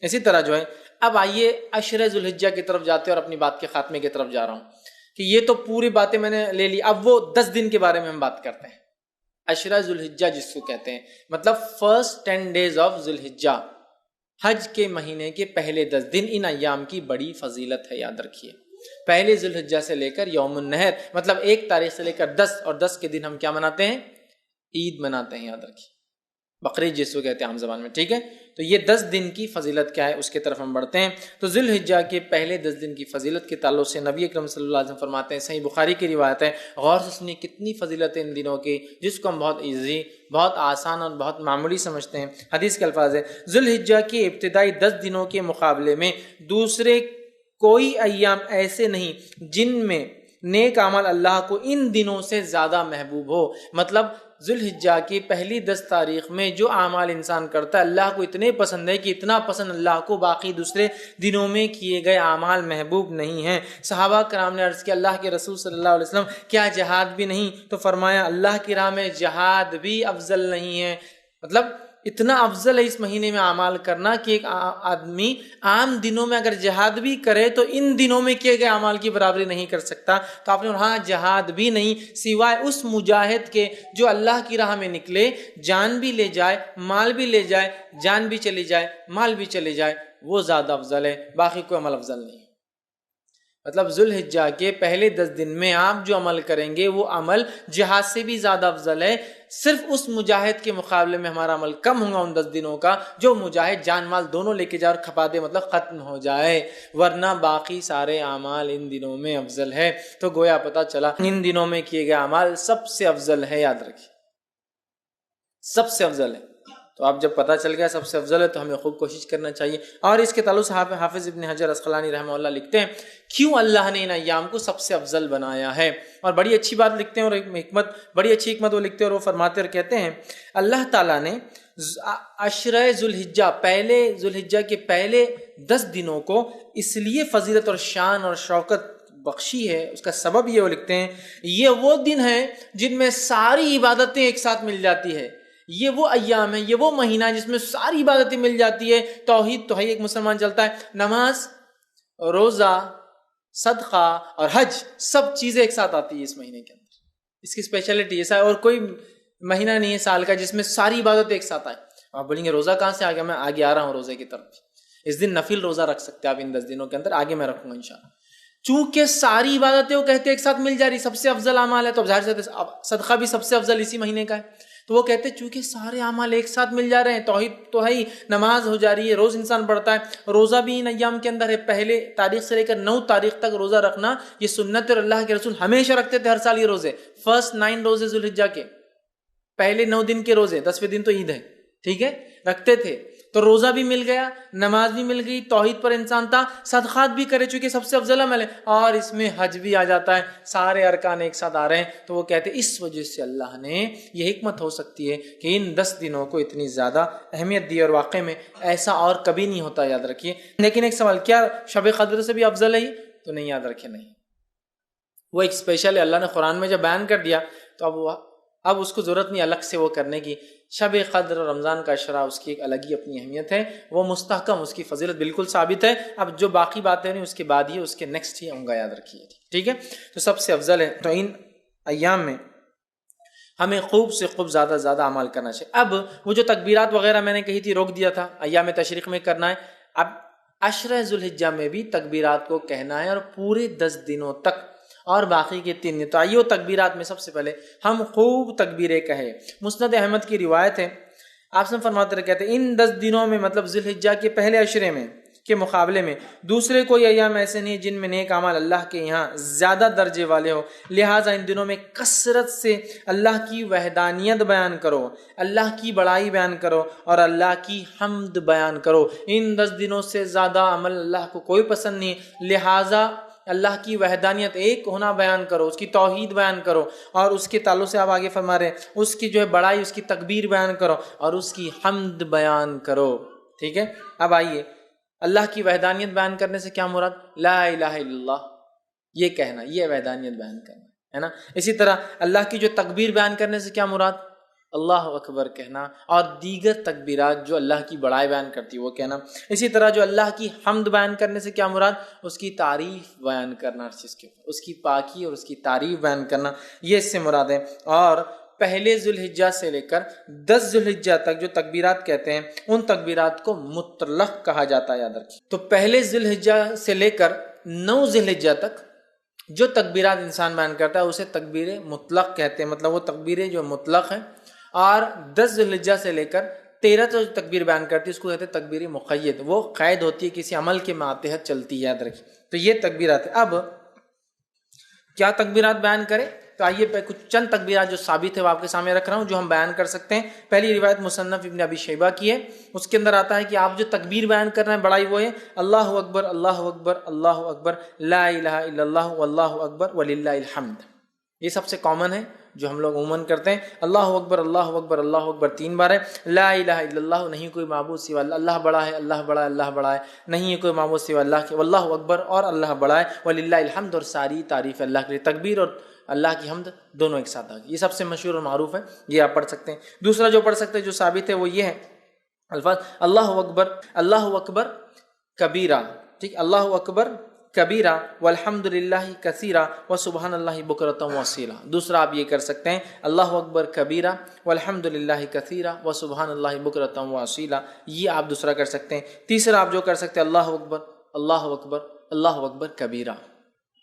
اسی طرح جو ہے اب آئیے عشر ذوالحجہ کی طرف جاتے ہیں اور اپنی بات کے خاتمے کی طرف جا رہا ہوں کہ یہ تو پوری باتیں میں نے لے لی، اب وہ 10 دن کے بارے میں ہم بات کرتے ہیں۔ عشرہ ذوالحجہ جس کو کہتے ہیں، مطلب فرسٹ 10 days آف ذوالحجہ، حج کے مہینے کے پہلے 10 دن، ان ایام کی بڑی فضیلت ہے، یاد رکھیے۔ پہلے ذوالحجہ سے لے کر یوم النحر، مطلب 1 تاریخ سے لے کر 10، اور 10 کے دن ہم کیا مناتے ہیں؟ عید مناتے ہیں، یاد رکھیے، بقرعید جس کو کہتے ہیں عام زبان میں، ٹھیک ہے؟ تو یہ 10 دن کی فضیلت کیا ہے اس کی طرف ہم بڑھتے ہیں۔ تو ذوالحجہ کے پہلے 10 دن کی فضیلت کے تعلق سے نبی اکرم صلی اللہ علیہ وسلم فرماتے ہیں، صحیح بخاری کی روایت ہے، غور سے سنیے کتنی فضیلت ہے ان دنوں کی، جس کو ہم بہت ایزی، بہت آسان اور بہت معمولی سمجھتے ہیں۔ حدیث کے الفاظ ہے، ذوالحجہ کے ابتدائی 10 دنوں کے مقابلے میں دوسرے کوئی ایام ایسے نہیں جن میں نیک عمل اللہ کو ان دنوں سے زیادہ محبوب ہو۔ مطلب ذوالحجہ کی پہلی 10 تاریخ میں جو اعمال انسان کرتا ہے اللہ کو اتنے پسند ہے کہ اتنا پسند اللہ کو باقی دوسرے دنوں میں کیے گئے اعمال محبوب نہیں ہیں۔ صحابہ کرام نے عرض کیا، اللہ کے رسول صلی اللہ علیہ وسلم کیا جہاد بھی نہیں؟ تو فرمایا اللہ کی راہ میں جہاد بھی افضل نہیں ہے۔ مطلب اتنا افضل ہے اس مہینے میں اعمال کرنا کہ ایک آدمی عام دنوں میں اگر جہاد بھی کرے تو ان دنوں میں کیے گئے اعمال کی برابری نہیں کر سکتا۔ تو آپ نے ہاں جہاد بھی نہیں سوائے اس مجاہد کے جو اللہ کی راہ میں نکلے، جان بھی لے جائے، مال بھی لے جائے، جان بھی چلی جائے، مال بھی چلے جائے، وہ زیادہ افضل ہے، باقی کوئی عمل افضل نہیں ہے۔ مطلب ذوالحجہ کے پہلے 10 دن میں آپ جو عمل کریں گے وہ عمل جہاد سے بھی زیادہ افضل ہے۔ صرف اس مجاہد کے مقابلے میں ہمارا عمل کم ہوگا ان 10 دنوں کا جو مجاہد جان مال دونوں لے کے جائے اور کھپا دے، مطلب ختم ہو جائے، ورنہ باقی سارے اعمال ان دنوں میں افضل ہے۔ تو گویا پتہ چلا ان دنوں میں کیے گئے اعمال سب سے افضل ہے، یاد رکھیے سب سے افضل ہے۔ تو آپ جب پتہ چل گیا سب سے افضل ہے تو ہمیں خوب کوشش کرنا چاہیے۔ اور اس کے تعلق سے حافظ ابن حجر عسقلانی رحمہ اللہ لکھتے ہیں کیوں اللہ نے ان ایام کو سب سے افضل بنایا ہے، اور بڑی اچھی بات لکھتے ہیں، اور ایک حکمت، بڑی اچھی حکمت وہ لکھتے ہیں، اور وہ فرماتے اور کہتے ہیں اللہ تعالیٰ نے عشرہ ذوالحجہ، پہلے ذوالحجہ کے پہلے 10 دنوں کو اس لیے فضیلت اور شان اور شوکت بخشی ہے، اس کا سبب یہ وہ لکھتے ہیں یہ وہ دن ہیں جن میں ساری عبادتیں ایک ساتھ مل جاتی ہے، یہ وہ ایام ہے، یہ وہ مہینہ ہے جس میں ساری عبادتیں مل جاتی ہے۔ توحید تو ہے ایک مسلمان چلتا ہے، نماز، روزہ، صدقہ اور حج، سب چیزیں ایک ساتھ آتی ہے اس مہینے کے اندر۔ اس کی اسپیشلٹی ایسا ہے، اور کوئی مہینہ نہیں ہے سال کا جس میں ساری عبادتیں ایک ساتھ آئیں۔ آپ بولیں گے روزہ کہاں سے آ گیا؟ میں آگے آ رہا ہوں روزے کی طرف۔ اس دن نفل روزہ رکھ سکتے ہیں آپ ان 10 دنوں کے اندر، آگے میں رکھوں گا انشاءاللہ۔ چونکہ ساری عبادتیں وہ کہتے ہیں ایک ساتھ مل جا رہی، سب سے افضل اعمال ہے، تو ظاہر سے صدقہ بھی سب سے افضل اسی مہینے کا ہے۔ تو وہ کہتے ہیں چونکہ سارے اعمال ایک ساتھ مل جا رہے ہیں، توحید تو ہے ہی، نماز ہو جا رہی ہے، روز انسان پڑھتا ہے، روزہ بھی ان ایام کے اندر ہے، پہلے تاریخ سے لے کر 9 تاریخ تک روزہ رکھنا یہ سنت، اور اللہ کے رسول ہمیشہ رکھتے تھے ہر سال یہ روزے، فرسٹ 9 روزے ذوالحجہ کے، پہلے 9 دن کے روزے، 10ویں دن تو عید ہے، ٹھیک ہے، رکھتے تھے۔ تو روزہ بھی مل گیا، نماز بھی مل گئی، توحید پر انسان تھا، صدقات بھی کرے چونکہ سب سے افضل عمل ہے، اور اس میں حج بھی آ جاتا ہے، سارے ارکان ایک ساتھ آ رہے ہیں۔ تو وہ کہتے ہیں اس وجہ سے اللہ نے یہ حکمت ہو سکتی ہے کہ ان 10 دنوں کو اتنی زیادہ اہمیت دی، اور واقع میں ایسا اور کبھی نہیں ہوتا، یاد رکھیے۔ لیکن ایک سوال، کیا شب قدر سے بھی افضل ہے؟ تو نہیں، یاد رکھیے نہیں، وہ ایک اسپیشل ہے، اللہ نے قرآن میں جب بیان کر دیا تو اب اس کو ضرورت نہیں الگ سے وہ کرنے کی۔ شب قدر اور رمضان کا عشرہ اس کی ایک الگ ہی اپنی اہمیت ہے، وہ مستحکم، اس کی فضیلت بالکل ثابت ہے۔ اب جو باقی باتیں نہیں اس کے بعد ہی، اس کے نیکسٹ ہی آؤں گا، یاد رکھیے، ٹھیک ہے۔ تو سب سے افضل ہے، تو ان ایام میں ہمیں خوب سے خوب زیادہ زیادہ عمل کرنا چاہیے۔ اب وہ جو تکبیرات وغیرہ میں نے کہی تھی، روک دیا تھا، ایام تشریق میں کرنا ہے، اب عشرہ ذوالحجہ میں بھی تکبیرات کو کہنا ہے، اور پورے 10 دنوں تک، اور باقی کے 3 دن۔ تو آئیے تکبیرات میں سب سے پہلے ہم خوب تکبیریں کہیں۔ مسند احمد کی روایت ہے، آپ سے فرماتے رہے، کہتے ہیں ان 10 دنوں میں، مطلب ذوالحجہ کے پہلے عشرے میں کے مقابلے میں دوسرے کوئی ایام ایسے نہیں جن میں نیک اعمال اللہ کے یہاں زیادہ درجے والے ہو، لہٰذا ان دنوں میں کثرت سے اللہ کی وحدانیت بیان کرو، اللہ کی بڑائی بیان کرو، اور اللہ کی حمد بیان کرو۔ ان 10 دنوں سے زیادہ عمل اللہ کو کوئی پسند نہیں، لہٰذا اللہ کی وحدانیت، ایک ہونا بیان کرو، اس کی توحید بیان کرو، اور اس کے تعلق سے آپ آگے فرما رہے ہیں اس کی جو ہے بڑائی، اس کی تکبیر بیان کرو، اور اس کی حمد بیان کرو، ٹھیک ہے۔ اب آئیے اللہ کی وحدانیت بیان کرنے سے کیا مراد؟ لا الہ الا اللہ، یہ کہنا، یہ وحدانیت بیان کرنا ہے نا۔ اسی طرح اللہ کی جو تکبیر بیان کرنے سے کیا مراد؟ اللہ اکبر کہنا، اور دیگر تکبیرات جو اللہ کی بڑائی بیان کرتی ہے وہ کہنا۔ اسی طرح جو اللہ کی حمد بیان کرنے سے کیا مراد؟ اس کی تعریف بیان کرنا، ہر چیز کے اوپر اس کی پاکی اور اس کی تعریف بیان کرنا، یہ اس سے مراد ہے۔ اور پہلے ذی الحجہ سے لے کر 10 ذی الحجہ تک جو تکبیرات کہتے ہیں ان تکبیرات کو مطلق کہا جاتا ہے، یاد رکھیے۔ تو پہلے ذی الحجہ سے لے کر 9 ذی الحجہ تک جو تکبیرات انسان بیان کرتا ہے اسے تکبیر مطلق کہتے ہیں، مطلب وہ تکبیریں جو مطلق ہیں۔ اور 10 ذی الحجہ سے لے کر 13 جو تکبیر بیان کرتی ہے اس کو کہتے ہیں تکبیر مقید، وہ قید ہوتی ہے، کسی عمل کے ماتحت چلتی ہے، یاد رکھیے۔ تو یہ تکبیرات ہیں۔ اب کیا تکبیرات بیان کریں؟ تو آئیے کچھ چند تکبیرات جو ثابت ہے وہ آپ کے سامنے رکھ رہا ہوں، جو ہم بیان کر سکتے ہیں۔ پہلی روایت مصنف ابن ابی شیبہ کی ہے، اس کے اندر آتا ہے کہ آپ جو تکبیر بیان کر رہے ہیں بڑائی وہ ہے اللہ اکبر اللہ اکبر اللہ اکبر لا الہ الا اللہ واللہ اکبر وللہ الحمد۔ یہ سب سے کامن ہے جو ہم لوگ عموماً کرتے ہیں۔ اللہ اکبر اللہ اکبر اللہ اکبر 3 بار ہے۔ لا الہ الا اللہ، نہیں کوئی معبود سوا اللہ، اللہ بڑا ہے اللہ بڑا ہے اللہ بڑا ہے، نہیں ہے کوئی معبود سوا اللہ کے، واللہ اکبر اور اللہ بڑا ہے، وللہ الحمد اور ساری تعریف اللہ کے لیے۔ تکبیر اور اللہ کی حمد دونوں ایک ساتھ آ گئی، یہ سب سے مشہور اور معروف ہے، یہ آپ پڑھ سکتے ہیں۔ دوسرا جو پڑھ سکتے ہیں جو ثابت ہے وہ یہ ہے الفاظ اللہ اکبر کبیرہ، ٹھیک، اللہ اکبر کبیرہ والحمد للہ کثیرہ وسبحان اللہ بکرۃ واصیلا۔ دوسرا آپ یہ کر سکتے ہیں اللہ اکبر کبیرہ والحمد للہ کثیرہ وسبحان اللہ بکرۃ واصیلا، یہ آپ دوسرا کر سکتے ہیں۔ تیسرا آپ جو کر سکتے ہیں اللہ اکبر اللہ اکبر اللہ اکبر کبیرہ،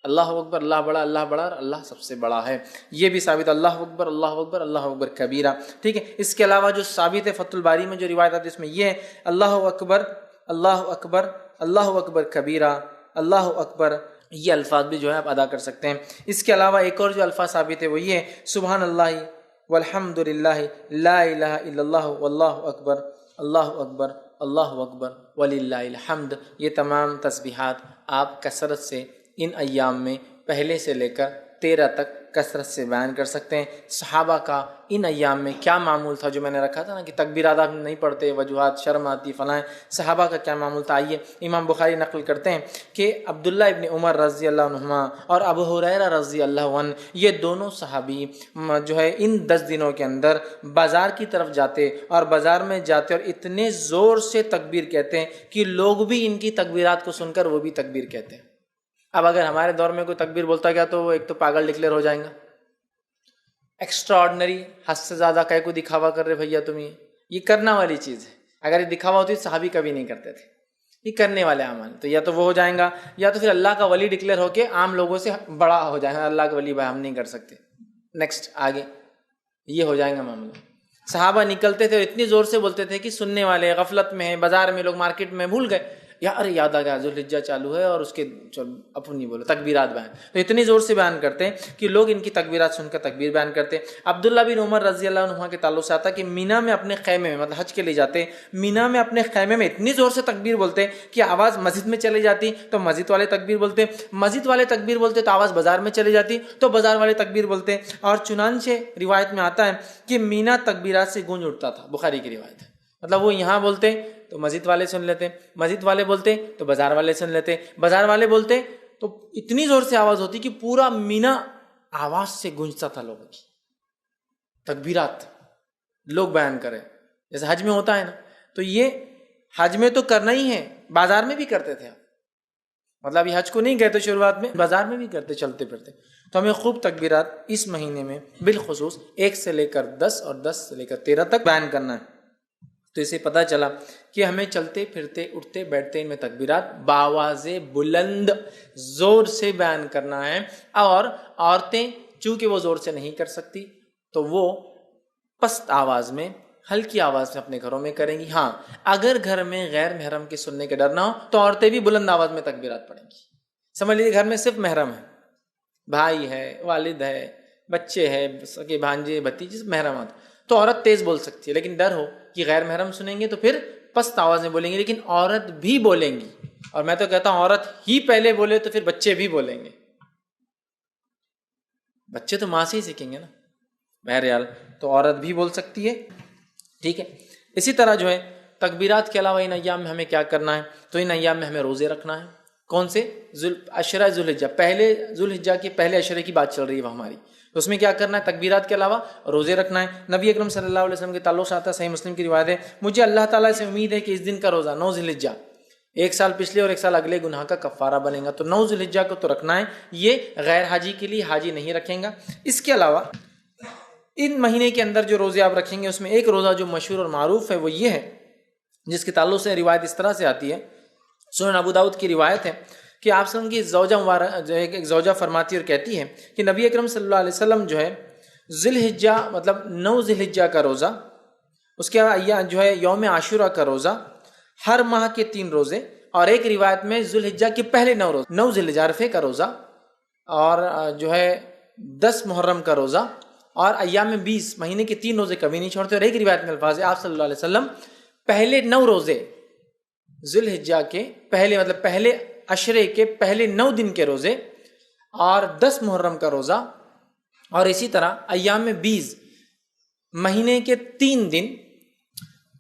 اللہ اکبر اللہ بڑا اور اللہ سب سے بڑا ہے، یہ بھی ثابت اللہ اکبر اللہ اکبر کبیرہ، ٹھیک ہے۔ اس کے علاوہ جو ثابت ہے فتح الباری میں جو روایت آتی ہے اس میں یہ ہے اللہ اکبر اللہ اکبر کبیرہ اللہ اکبر، یہ الفاظ بھی جو ہے آپ ادا کر سکتے ہیں۔ اس کے علاوہ ایک اور جو الفاظ ثابت ہے وہ یہ ہے سبحان اللہ والحمد للہ لا الہ الا اللہ واللہ اکبر اللہ اکبر وللہ الحمد۔ یہ تمام تسبیحات آپ کثرت سے ان ایام میں پہلے سے لے کر 13 تک کثرت سے بیان کر سکتے ہیں۔ صحابہ کا ان ایام میں کیا معمول تھا، جو میں نے رکھا تھا نا کہ تکبیرات آپ نہیں پڑھتے، وجوہات شرم آتی فلاں، صحابہ کا کیا معمول تھا؟ آئیے امام بخاری نقل کرتے ہیں کہ عبداللہ ابن عمر رضی اللہ عنہما اور ابو ہریرہ رضی اللہ عنہ، یہ دونوں صحابی جو ہے ان 10 دنوں کے اندر بازار کی طرف جاتے اور بازار میں جاتے اور اتنے زور سے تکبیر کہتے ہیں کہ لوگ بھی ان کی تکبیرات کو سن کر وہ بھی تکبیر کہتے ہیں۔ اب اگر ہمارے دور میں کوئی تکبیر بولتا گیا تو وہ ایک تو پاگل ڈکلیئر ہو جائیں گا، ایکسٹرا آرڈنری، حد سے زیادہ کہیں کو دکھاوا کر رہے بھیا تم، یہ کرنا والی چیز ہے۔ اگر یہ دکھاوا ہوتی تو صحابی کبھی نہیں کرتے تھے، یہ کرنے والے اعمال، تو یا تو وہ ہو جائیں گا یا تو پھر اللہ کا ولی ڈکلیئر ہو کے عام لوگوں سے بڑا ہو جائے گا، اللہ کا ولی بھائی ہم نہیں کر سکتے، نیکسٹ آگے یہ ہو جائیں گا معاملہ۔ صحابہ نکلتے تھے اور اتنی زور سے بولتے تھے کہ سننے والے غفلت میں ہیں، بازار میں لوگ مارکیٹ میں بھول گئے، ارے یاد آ گیا ذو الحجہ چالو ہے اور اس کے اپن نہیں بولو تکبیرات بیان، تو اتنی زور سے بیان کرتے ہیں کہ لوگ ان کی تکبیرات سن کر تکبیر بیان کرتے ہیں۔ عبداللہ بن عمر رضی اللہ عنہ کے تعلق سے آتا کہ مینا میں اپنے خیمے میں، مطلب حج کے لیے جاتے، مینا میں اپنے خیمے میں اتنی زور سے تکبیر بولتے کہ آواز مسجد میں چلی جاتی تو مسجد والے تکبیر بولتے، مسجد والے تکبیر بولتے تو آواز بازار میں چلی جاتی تو بازار والے تکبیر بولتے، اور چنانچہ روایت میں آتا ہے کہ مینا تکبیرات سے گونج اٹھتا تھا، بخاری کی روایت ہے، مطلب وہ یہاں بولتے تو مسجد والے سن لیتے، مسجد والے بولتے تو بازار والے سن لیتے، بازار والے بولتے تو اتنی زور سے آواز ہوتی کہ پورا مینا آواز سے گونجتا تھا لوگوں کی تکبیرات لوگ بیان کریں، جیسے حج میں ہوتا ہے نا، تو یہ حج میں تو کرنا ہی ہے، بازار میں بھی کرتے تھے، مطلب یہ حج کو نہیں کہتے شروعات میں، بازار میں بھی کرتے چلتے پھرتے، تو ہمیں خوب تکبیرات اس مہینے میں بالخصوص 1 سے لے کر 10 اور 10 سے لے کر 13 تک بیان کرنا ہے۔ تو اسے پتہ چلا کہ ہمیں چلتے پھرتے اٹھتے بیٹھتے ان میں تکبیرات باواز بلند زور سے بیان کرنا ہے، اور عورتیں چونکہ وہ زور سے نہیں کر سکتی تو وہ پست آواز میں ہلکی آواز میں اپنے گھروں میں کریں گی۔ ہاں اگر گھر میں غیر محرم کے سننے کے ڈر نہ ہو تو عورتیں بھی بلند آواز میں تکبیرات پڑھیں گی۔ سمجھ لیجیے گھر میں صرف محرم ہے، بھائی ہے، والد ہے، بچے ہے، سگے بھانجے بھتیجے، محرمات، تو عورت تیز بول سکتی ہے، لیکن ڈر ہو کہ غیر محرم سنیں گے تو پھر پست آواز میں بولیں گے، لیکن عورت بھی بولیں گی، اور میں تو کہتا ہوں عورت ہی پہلے بولے تو پھر بچے بھی بولیں گے، بچے تو ماں سے ہی سیکھیں گے نا، بہرحال تو عورت بھی بول سکتی ہے، ٹھیک ہے۔ اسی طرح جو ہے تکبیرات کے علاوہ ان ایام میں ہمیں کیا کرنا ہے، تو ان ایام میں ہمیں روزے رکھنا ہے۔ کون سے؟ عشرہ ذوالحجہ، پہلے ذوالحجہ کے پہلے عشرے کی بات چل رہی ہے وہ ہماری، اس میں کیا کرنا ہے؟ تکبیرات کے علاوہ روزے رکھنا ہے۔ نبی اکرم صلی اللہ علیہ وسلم کے تعلق سے آتا ہے، صحیح مسلم کی روایت ہے، مجھے اللہ تعالیٰ سے امید ہے کہ اس دن کا روزہ 9 ذی الحجہ، ایک سال پچھلے اور ایک سال اگلے گناہ کا کفارہ بنے گا، تو 9 ذی الحجہ کو تو رکھنا ہے، یہ غیر حاجی کے لیے، حاجی نہیں رکھیں گا۔ اس کے علاوہ ان مہینے کے اندر جو روزے آپ رکھیں گے اس میں ایک روزہ جو مشہور اور معروف ہے وہ یہ ہے، جس کے تعلق سے روایت اس طرح سے آتی ہے، سنن ابو داؤد کی روایت ہے کہ آپ صلی اللہ علیہ وسلم کی زوجہ مبارک جو ہے ایک زوجہ فرماتی اور کہتی ہے کہ نبی اکرم صلی اللہ علیہ وسلم جو ہے ذی الحجہ مطلب 9 ذی الحجہ کا روزہ، اس کے بعد جو ہے یوم عاشورہ کا روزہ، ہر ماہ کے 3 روزے، اور ایک روایت میں ذی الحجہ کے پہلے 9 روزے، 9 ذی الحجہ عرفے کا روزہ، اور جو ہے 10 محرم کا روزہ، اور ایام 20 مہینے کے 3 روزے کبھی نہیں چھوڑتے۔ اور ایک روایت میں الفاظ ہے آپ صلی اللہ علیہ وسلم پہلے 9 روزے ذی الحجہ کے پہلے مطلب پہلے عشرے کے پہلے 9 دن کے روزے، اور 10 محرم کا روزہ، اور اسی طرح ایام 20 مہینے کے 3 دن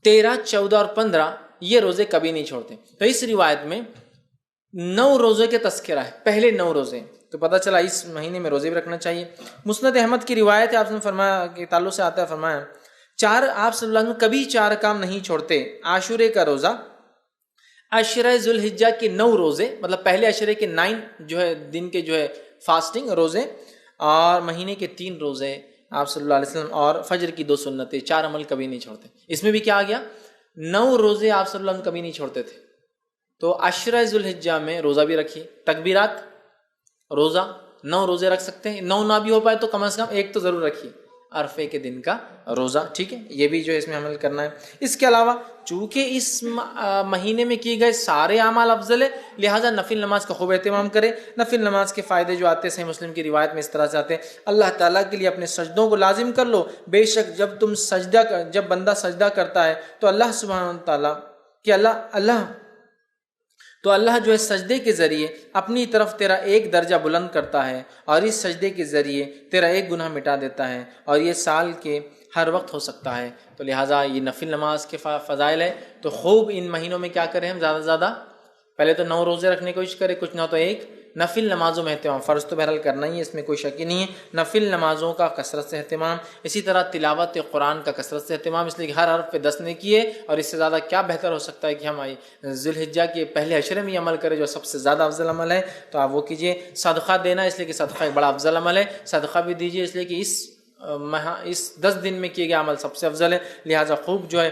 13، 14 اور 15 یہ روزے کبھی نہیں چھوڑتے۔ تو اس روایت میں 9 روزے کے تذکرہ ہے، پہلے 9 روزے، تو پتہ چلا اس مہینے میں روزے بھی رکھنا چاہیے۔ مسند احمد کی روایت ہے، آپ نے فرمایا کہ تعلق سے آتا ہے، فرمایا آپ صلی اللہ علیہ وسلم کبھی 4 کام نہیں چھوڑتے، عاشورے کا روزہ، عشرہ ذی الحجہ کے 9 روزے مطلب پہلے عشرے کے 9 جو ہے دن کے جو ہے فاسٹنگ روزے، اور مہینے کے 3 روزے آپ صلی اللہ علیہ وسلم، اور فجر کی 2 سنتیں، 4 عمل کبھی نہیں چھوڑتے۔ اس میں بھی کیا آ گیا؟ 9 روزے آپ صلی اللہ علیہ وسلم کبھی نہیں چھوڑتے تھے، تو عشرہ ذی الحجہ میں روزہ بھی رکھیے، تکبیرات، روزہ، 9 روزے رکھ سکتے ہیں، 9 نہ بھی ہو پائے تو کم از کم ایک تو ضرور رکھیے، عرفے کے دن کا روزہ، ٹھیک ہے، یہ بھی جو ہے اس میں عمل کرنا ہے۔ اس کے علاوہ چونکہ اس مہینے میں کیے گئے سارے اعمال افضل ہے، لہٰذا نفل نماز کا خوب اہتمام کرے۔ نفل نماز کے فائدے جو آتے ہیں صحیح مسلم کی روایت میں اس طرح سے آتے ہیں، اللہ تعالیٰ کے لیے اپنے سجدوں کو لازم کر لو، بے شک جب بندہ سجدہ کرتا ہے تو اللہ سبحانہ تعالیٰ کہ اللہ جو ہے سجدے کے ذریعے اپنی طرف تیرا ایک درجہ بلند کرتا ہے، اور اس سجدے کے ذریعے تیرا ایک گناہ مٹا دیتا ہے، اور یہ سال کے ہر وقت ہو سکتا ہے۔ تو لہٰذا یہ نفل نماز کے فضائل ہے، تو خوب ان مہینوں میں کیا کریں ہم زیادہ سے زیادہ، پہلے تو 9 روزے رکھنے کی کوشش کریں، کچھ نہ تو ایک نفل نمازوں میں اہتمام، فرض تو بہرحال کرنا ہی ہے، اس میں کوئی شک ہی نہیں ہے، نفل نمازوں کا کثرت سے اہتمام، اسی طرح تلاوت قرآن کا کثرت سے اہتمام، اس لیے کہ ہر حرف پہ 10 نیکی ہے، اور اس سے زیادہ کیا بہتر ہو سکتا ہے کہ ہم ذی الحجہ کے پہلے عشرے میں یہ عمل کریں جو سب سے زیادہ افضل عمل ہے، تو آپ وہ کیجئے۔ صدقہ دینا، اس لیے کہ صدقہ ایک بڑا افضل عمل ہے، صدقہ بھی دیجئے، اس لیے کہ اس 10 دن میں کیے گئے عمل سب سے افضل ہے، لہٰذا خوب جو ہے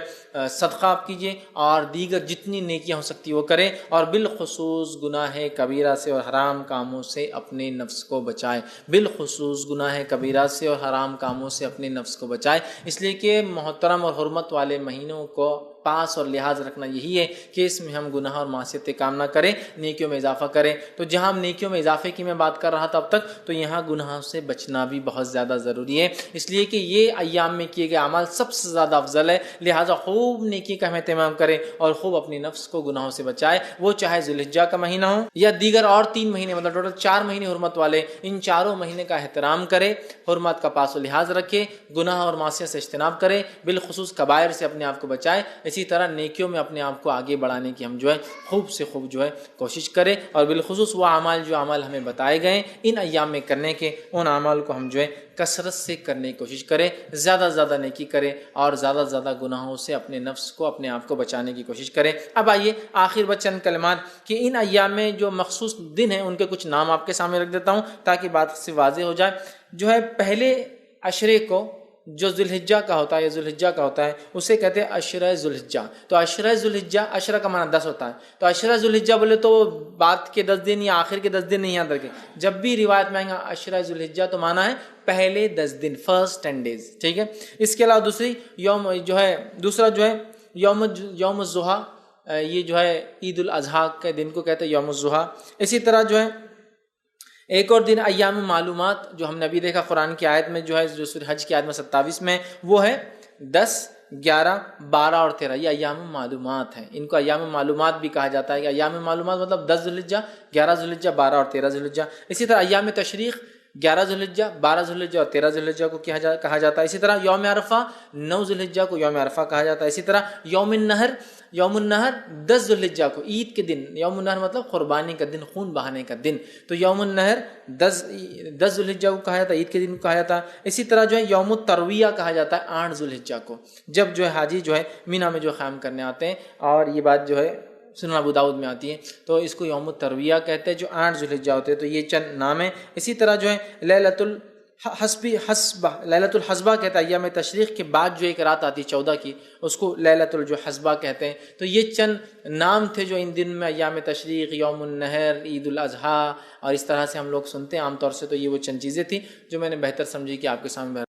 صدقہ آپ کیجئے، اور دیگر جتنی نیکیاں ہو سکتی وہ کریں، اور بالخصوص گناہ کبیرہ سے اور حرام کاموں سے اپنے نفس کو بچائے، بالخصوص گناہ کبیرہ سے اور حرام کاموں سے اپنے نفس کو بچائے، اس لیے کہ محترم اور حرمت والے مہینوں کو پاس اور لحاظ رکھنا یہی ہے کہ اس میں ہم گناہ اور معصیتیں کام نہ کریں، نیکیوں میں اضافہ کریں۔ تو جہاں ہم نیکیوں میں اضافے کی میں بات کر رہا تھا اب تک، تو یہاں گناہوں سے بچنا بھی بہت زیادہ ضروری ہے، اس لیے کہ یہ ایام میں کیے گئے اعمال سب سے زیادہ افضل ہے، لہٰذا خوب نیکی کا ہم اہتمام کریں، اور خوب اپنی نفس کو گناہوں سے بچائے، وہ چاہے ذی الحجہ کا مہینہ ہو یا دیگر اور 3 مہینے، مطلب ٹوٹل 4 مہینے حرمت والے، ان چاروں مہینے کا احترام کرے، حرمت کا پاس و لحاظ رکھے، گناہ اور معصیت سے اجتناب کرے، بالخصوص کبائر سے اپنے آپ کو بچائے، اسی طرح نیکیوں میں اپنے آپ کو آگے بڑھانے کی ہم جو ہے خوب سے خوب جو ہے کوشش کریں، اور بالخصوص وہ اعمال جو اعمال ہمیں بتائے گئے ان ایام میں کرنے کے، ان اعمال کو ہم جو ہے کثرت سے کرنے کی کوشش کریں، زیادہ سے زیادہ نیکی کریں، اور زیادہ سے زیادہ گناہوں سے اپنے نفس کو اپنے آپ کو بچانے کی کوشش کریں۔ اب آئیے آخر میں چند کلمات کہ ان ایام میں جو مخصوص دن ہیں ان کے کچھ نام آپ کے سامنے رکھ دیتا ہوں تاکہ بات سے واضح ہو جائے۔ جو ہے پہلے عشرے کو جو ذی الحجہ کا ہوتا ہے یا ذی الحجہ کا ہوتا ہے اسے کہتے ہیں عشرہ ذی الحجہ۔ تو عشرہ ذی الحجہ، عشرہ کا معنی 10 ہوتا ہے، تو عشرہ ذی الحجہ بولے تو بعد کے 10 دن یا آخر کے 10 دن نہیں یاد رکھیں، جب بھی روایت میں آئیں گا عشرہ ذی الحجہ تو معنی ہے پہلے 10 دن، فرسٹ 10 days، ٹھیک ہے۔ اس کے علاوہ دوسرا جو ہے یوم الضحیٰ، یہ جو ہے عید الاضحیٰ کے دن کو کہتے ہیں یوم الضحیٰ۔ اسی طرح جو ہے ایک اور دن ایام معلومات، جو ہم نے ابھی دیکھا قرآن کی آیت میں جو ہے جو سورہ حج کی آیت میں 27 میں، وہ ہے 10، 11، 12 اور 13، یہ ایام معلومات ہیں، ان کو ایام معلومات بھی کہا جاتا ہے کہ ایام معلومات مطلب 10 ذی الحجہ، 11 ذی الحجہ، 12 اور 13 ذی الحجہ۔ اسی طرح ایام تشریق 11 ذوالحجہ، 12 ذوالحجہ اور 13 ذوالحجہ کو کہا جاتا ہے. اسی طرح یوم عرفہ 9 ذوالحجہ کو یوم عرفہ کہا جاتا ہے. اسی طرح یوم النہر 10 ذوالحجہ کو، عید کے دن. یوم النہر مطلب قربانی کا دن، خون بہانے کا دن. تو یوم النہر 10 ذوالحجہ کو کہا جاتا ہے، عید کے دن کو کہا جاتا ہے. اسی طرح جو ہے یوم الترویہ کہا جاتا ہے 8 ذوالحجہ کو، جب جو ہے حاجی جو ہے مینا میں جو قیام کرنے آتے ہیں. اور یہ بات جو ہے سنن ابو داؤد میں آتی ہے، تو اس کو یوم الترویہ کہتے ہیں، جو 8 ذوالحجہ ہوتے ہیں. تو یہ چند نام ہیں. اسی طرح جو ہے لیلۃ الحسبہ کہتا ہے، ایام تشریق کے بعد جو ایک رات آتی ہے 14 کی، اس کو لیلۃ الحسبہ کہتے ہیں. تو یہ چند نام تھے جو ان دن میں ایام تشریق، یوم النہر، عید الاضحیٰ اور اس طرح سے ہم لوگ سنتے ہیں عام طور سے. تو یہ وہ چند چیزیں تھیں جو میں نے بہتر سمجھی کہ آپ کے سامنے